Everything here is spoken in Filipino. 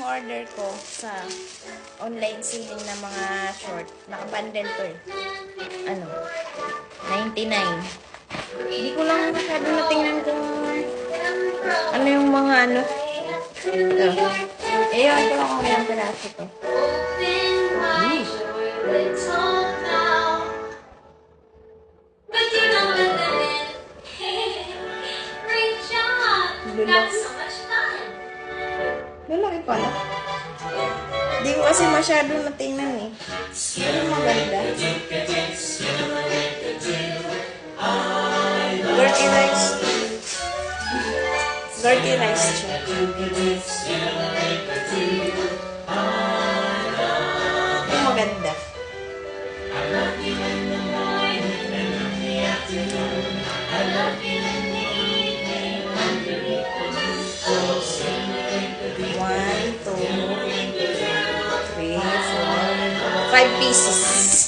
order ko sa online selling ng mga short. Nakabundle to eh. Ano? 99. Hindi ko lang masyado natingnan kung ano yung mga ano. Ito. Ito lang kung ilang piraso to. Lalaki pala. Hindi ko kasi masyado natingnan eh. Pero maganda. Dirty rice. Dirty rice siya. Ito maganda. One, two, three, four, 5 pieces.